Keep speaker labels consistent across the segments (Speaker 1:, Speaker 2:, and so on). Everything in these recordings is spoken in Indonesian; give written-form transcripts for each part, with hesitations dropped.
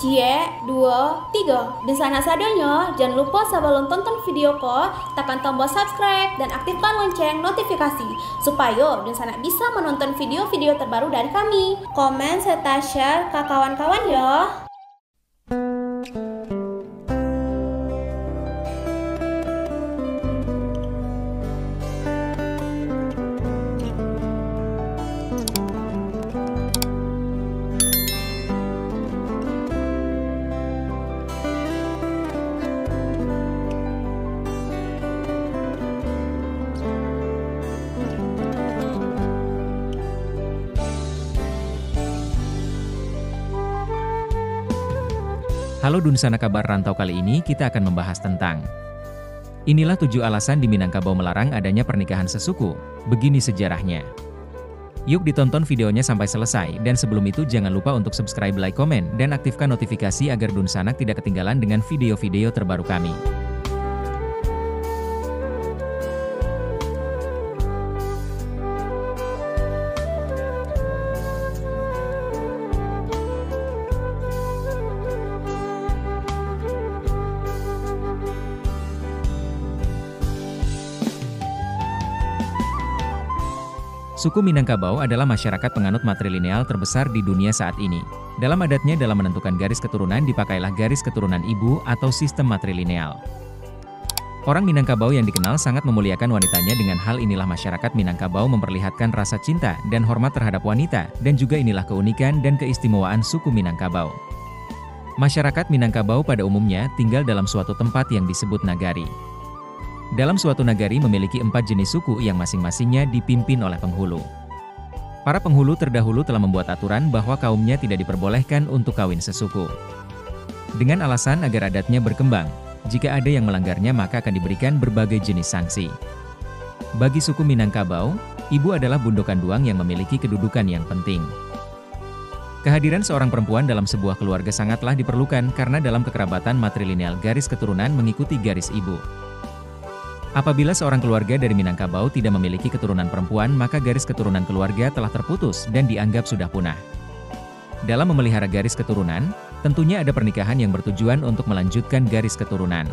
Speaker 1: Cie, 2, 3. Dan sana sadanya, jangan lupa sebelum tonton video ko, tekan tombol subscribe dan aktifkan lonceng notifikasi supaya dan sana bisa menonton video-video terbaru dari kami. Komen serta share ke kawan-kawan ya.
Speaker 2: Halo Dunsana Kabar Rantau, kali ini kita akan membahas tentang inilah 7 alasan di Minangkabau melarang adanya pernikahan sesuku, begini sejarahnya. Yuk ditonton videonya sampai selesai, dan sebelum itu jangan lupa untuk subscribe, like, komen, dan aktifkan notifikasi agar Dunsanak tidak ketinggalan dengan video-video terbaru kami. Suku Minangkabau adalah masyarakat penganut matrilineal terbesar di dunia saat ini. Dalam adatnya, dalam menentukan garis keturunan dipakailah garis keturunan ibu atau sistem matrilineal. Orang Minangkabau yang dikenal sangat memuliakan wanitanya. Dengan hal inilah masyarakat Minangkabau memperlihatkan rasa cinta dan hormat terhadap wanita, dan juga inilah keunikan dan keistimewaan suku Minangkabau. Masyarakat Minangkabau pada umumnya tinggal dalam suatu tempat yang disebut nagari. Dalam suatu nagari memiliki 4 jenis suku yang masing-masingnya dipimpin oleh penghulu. Para penghulu terdahulu telah membuat aturan bahwa kaumnya tidak diperbolehkan untuk kawin sesuku. Dengan alasan agar adatnya berkembang, jika ada yang melanggarnya maka akan diberikan berbagai jenis sanksi. Bagi suku Minangkabau, ibu adalah bundokan duang yang memiliki kedudukan yang penting. Kehadiran seorang perempuan dalam sebuah keluarga sangatlah diperlukan karena dalam kekerabatan matrilineal garis keturunan mengikuti garis ibu. Apabila seorang keluarga dari Minangkabau tidak memiliki keturunan perempuan, maka garis keturunan keluarga telah terputus dan dianggap sudah punah. Dalam memelihara garis keturunan, tentunya ada pernikahan yang bertujuan untuk melanjutkan garis keturunan.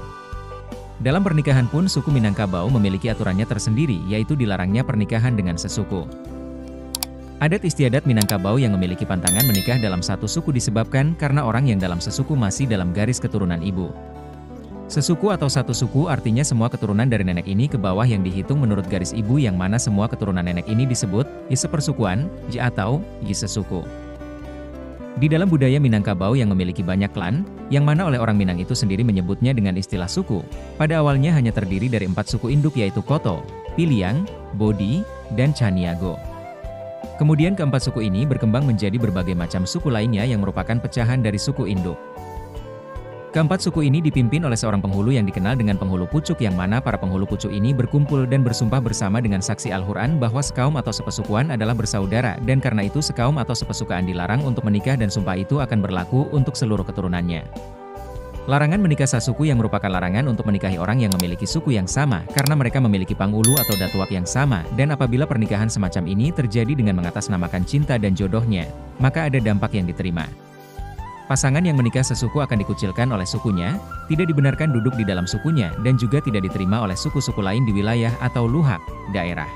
Speaker 2: Dalam pernikahan pun suku Minangkabau memiliki aturannya tersendiri, yaitu dilarangnya pernikahan dengan sesuku. Adat istiadat Minangkabau yang memiliki pantangan menikah dalam satu suku disebabkan karena orang yang dalam sesuku masih dalam garis keturunan ibu. Sesuku atau satu suku artinya semua keturunan dari nenek ini ke bawah yang dihitung menurut garis ibu, yang mana semua keturunan nenek ini disebut sepersukuan, atau sesuku. Di dalam budaya Minangkabau yang memiliki banyak klan, yang mana oleh orang Minang itu sendiri menyebutnya dengan istilah suku, pada awalnya hanya terdiri dari 4 suku induk, yaitu Koto, Piliang, Bodi, dan Caniago. Kemudian keempat suku ini berkembang menjadi berbagai macam suku lainnya yang merupakan pecahan dari suku induk. Keempat suku ini dipimpin oleh seorang penghulu yang dikenal dengan penghulu pucuk, yang mana para penghulu pucuk ini berkumpul dan bersumpah bersama dengan saksi Al-Quran bahwa sekaum atau sepesukuan adalah bersaudara, dan karena itu sekaum atau sepesukaan dilarang untuk menikah dan sumpah itu akan berlaku untuk seluruh keturunannya. Larangan menikah sasuku yang merupakan larangan untuk menikahi orang yang memiliki suku yang sama, karena mereka memiliki pangulu atau datuak yang sama, dan apabila pernikahan semacam ini terjadi dengan mengatasnamakan cinta dan jodohnya, maka ada dampak yang diterima. Pasangan yang menikah sesuku akan dikucilkan oleh sukunya, tidak dibenarkan duduk di dalam sukunya, dan juga tidak diterima oleh suku-suku lain di wilayah atau luhak, daerah.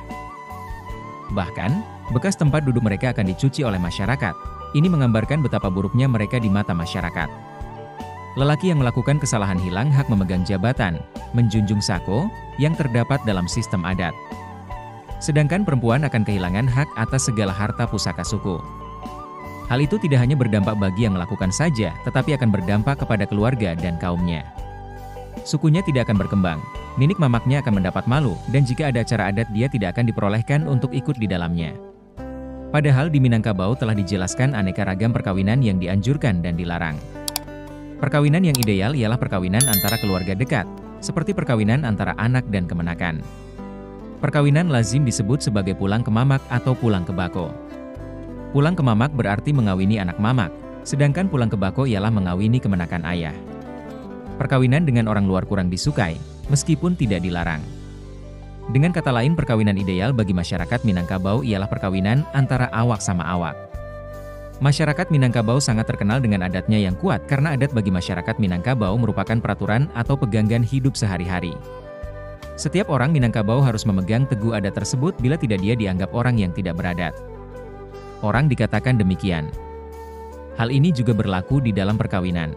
Speaker 2: Bahkan, bekas tempat duduk mereka akan dicuci oleh masyarakat. Ini menggambarkan betapa buruknya mereka di mata masyarakat. Lelaki yang melakukan kesalahan hilang hak memegang jabatan, menjunjung sako, yang terdapat dalam sistem adat. Sedangkan perempuan akan kehilangan hak atas segala harta pusaka suku. Hal itu tidak hanya berdampak bagi yang melakukan saja, tetapi akan berdampak kepada keluarga dan kaumnya. Sukunya tidak akan berkembang, ninik mamaknya akan mendapat malu, dan jika ada acara adat dia tidak akan diperolehkan untuk ikut di dalamnya. Padahal di Minangkabau telah dijelaskan aneka ragam perkawinan yang dianjurkan dan dilarang. Perkawinan yang ideal ialah perkawinan antara keluarga dekat, seperti perkawinan antara anak dan kemenakan. Perkawinan lazim disebut sebagai pulang ke mamak atau pulang ke bako. Pulang ke mamak berarti mengawini anak mamak, sedangkan pulang ke bako ialah mengawini kemenakan ayah. Perkawinan dengan orang luar kurang disukai, meskipun tidak dilarang. Dengan kata lain, perkawinan ideal bagi masyarakat Minangkabau ialah perkawinan antara awak sama awak. Masyarakat Minangkabau sangat terkenal dengan adatnya yang kuat karena adat bagi masyarakat Minangkabau merupakan peraturan atau pegangan hidup sehari-hari. Setiap orang Minangkabau harus memegang teguh adat tersebut bila tidak dia dianggap orang yang tidak beradat. Orang dikatakan demikian. Hal ini juga berlaku di dalam perkawinan.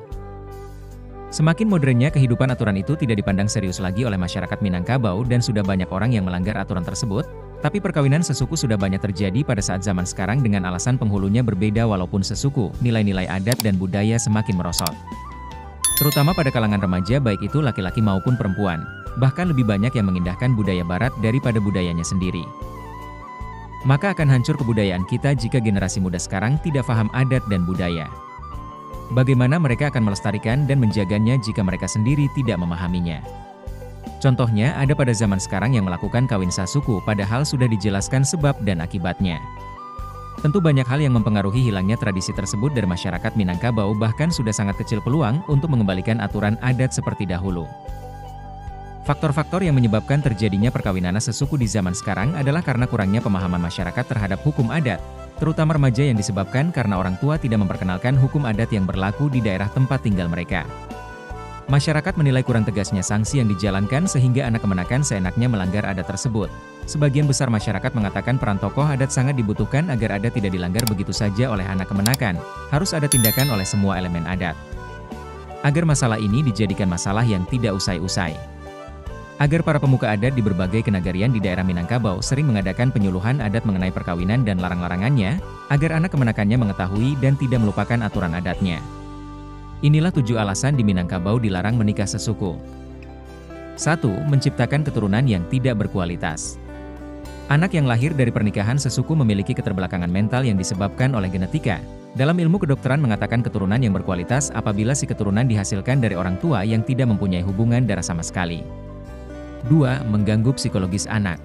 Speaker 2: Semakin modernnya kehidupan, aturan itu tidak dipandang serius lagi oleh masyarakat Minangkabau dan sudah banyak orang yang melanggar aturan tersebut, tapi perkawinan sesuku sudah banyak terjadi pada saat zaman sekarang dengan alasan penghulunya berbeda walaupun sesuku, nilai-nilai adat dan budaya semakin merosot. Terutama pada kalangan remaja baik itu laki-laki maupun perempuan, bahkan lebih banyak yang mengindahkan budaya barat daripada budayanya sendiri. Maka akan hancur kebudayaan kita jika generasi muda sekarang tidak paham adat dan budaya. Bagaimana mereka akan melestarikan dan menjaganya jika mereka sendiri tidak memahaminya? Contohnya ada pada zaman sekarang yang melakukan kawin sasuku padahal sudah dijelaskan sebab dan akibatnya. Tentu banyak hal yang mempengaruhi hilangnya tradisi tersebut dari masyarakat Minangkabau, bahkan sudah sangat kecil peluang untuk mengembalikan aturan adat seperti dahulu. Faktor-faktor yang menyebabkan terjadinya perkawinan sesuku di zaman sekarang adalah karena kurangnya pemahaman masyarakat terhadap hukum adat, terutama remaja, yang disebabkan karena orang tua tidak memperkenalkan hukum adat yang berlaku di daerah tempat tinggal mereka. Masyarakat menilai kurang tegasnya sanksi yang dijalankan sehingga anak kemenakan seenaknya melanggar adat tersebut. Sebagian besar masyarakat mengatakan peran tokoh adat sangat dibutuhkan agar adat tidak dilanggar begitu saja oleh anak kemenakan. Harus ada tindakan oleh semua elemen adat. Agar masalah ini dijadikan masalah yang tidak usai-usai. Agar para pemuka adat di berbagai kenagarian di daerah Minangkabau sering mengadakan penyuluhan adat mengenai perkawinan dan larang-larangannya, agar anak kemenakannya mengetahui dan tidak melupakan aturan adatnya. Inilah 7 alasan di Minangkabau dilarang menikah sesuku. 1. Menciptakan keturunan yang tidak berkualitas. Anak yang lahir dari pernikahan sesuku memiliki keterbelakangan mental yang disebabkan oleh genetika. Dalam ilmu kedokteran mengatakan keturunan yang berkualitas apabila si keturunan dihasilkan dari orang tua yang tidak mempunyai hubungan darah sama sekali. 2. Mengganggu psikologis anak.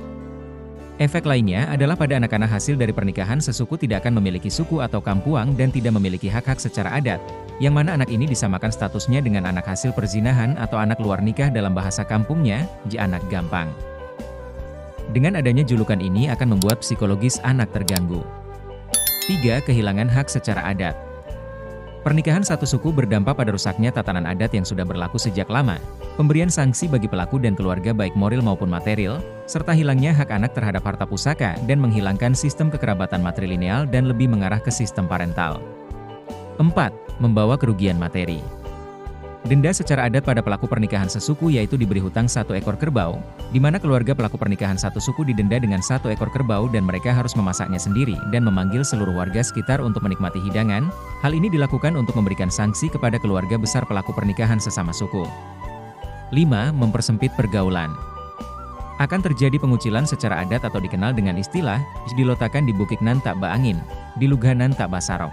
Speaker 2: Efek lainnya adalah pada anak-anak hasil dari pernikahan sesuku tidak akan memiliki suku atau kampuang dan tidak memiliki hak-hak secara adat, yang mana anak ini disamakan statusnya dengan anak hasil perzinahan atau anak luar nikah dalam bahasa kampungnya, anak gampang. Dengan adanya julukan ini akan membuat psikologis anak terganggu. 3. Kehilangan hak secara adat. Pernikahan satu suku berdampak pada rusaknya tatanan adat yang sudah berlaku sejak lama, pemberian sanksi bagi pelaku dan keluarga baik moral maupun material, serta hilangnya hak anak terhadap harta pusaka dan menghilangkan sistem kekerabatan matrilineal dan lebih mengarah ke sistem parental. 4. Membawa kerugian materi. Denda secara adat pada pelaku pernikahan sesuku yaitu diberi hutang 1 ekor kerbau, di mana keluarga pelaku pernikahan satu suku didenda dengan 1 ekor kerbau dan mereka harus memasaknya sendiri dan memanggil seluruh warga sekitar untuk menikmati hidangan. Hal ini dilakukan untuk memberikan sanksi kepada keluarga besar pelaku pernikahan sesama suku. 5. Mempersempit pergaulan. Akan terjadi pengucilan secara adat atau dikenal dengan istilah, dilotakan di bukiknan tak baangin, di luganan tak basarok.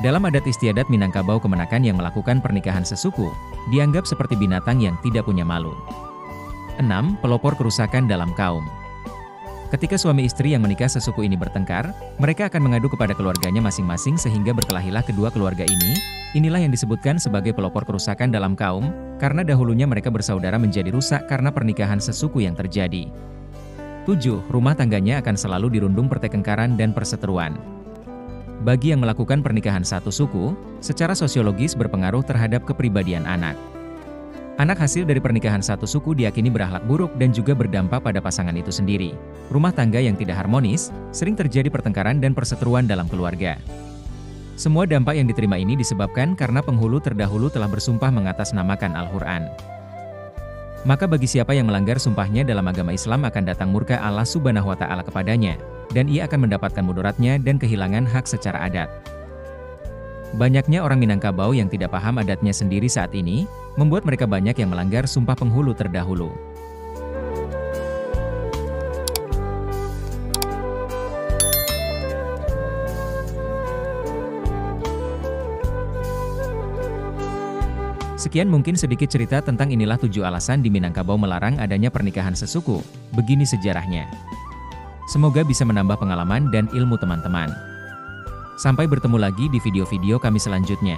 Speaker 2: Dalam adat istiadat Minangkabau, kemenakan yang melakukan pernikahan sesuku dianggap seperti binatang yang tidak punya malu. 6. Pelopor kerusakan dalam kaum. Ketika suami istri yang menikah sesuku ini bertengkar, mereka akan mengadu kepada keluarganya masing-masing sehingga berkelahilah kedua keluarga ini. Inilah yang disebutkan sebagai pelopor kerusakan dalam kaum, karena dahulunya mereka bersaudara menjadi rusak karena pernikahan sesuku yang terjadi. 7. Rumah tangganya akan selalu dirundung pertengkaran dan perseteruan. Bagi yang melakukan pernikahan satu suku, secara sosiologis berpengaruh terhadap kepribadian anak. Anak hasil dari pernikahan satu suku diakini berakhlak buruk dan juga berdampak pada pasangan itu sendiri. Rumah tangga yang tidak harmonis, sering terjadi pertengkaran dan perseteruan dalam keluarga. Semua dampak yang diterima ini disebabkan karena penghulu terdahulu telah bersumpah mengatasnamakan Al-Quran. Maka bagi siapa yang melanggar sumpahnya dalam agama Islam akan datang murka Allah Subhanahu wa Ta'ala kepadanya, dan ia akan mendapatkan mudaratnya dan kehilangan hak secara adat. Banyaknya orang Minangkabau yang tidak paham adatnya sendiri saat ini, membuat mereka banyak yang melanggar sumpah penghulu terdahulu. Sekian mungkin sedikit cerita tentang inilah 7 alasan di Minangkabau melarang adanya pernikahan sesuku. Begini sejarahnya. Semoga bisa menambah pengalaman dan ilmu teman-teman. Sampai bertemu lagi di video-video kami selanjutnya.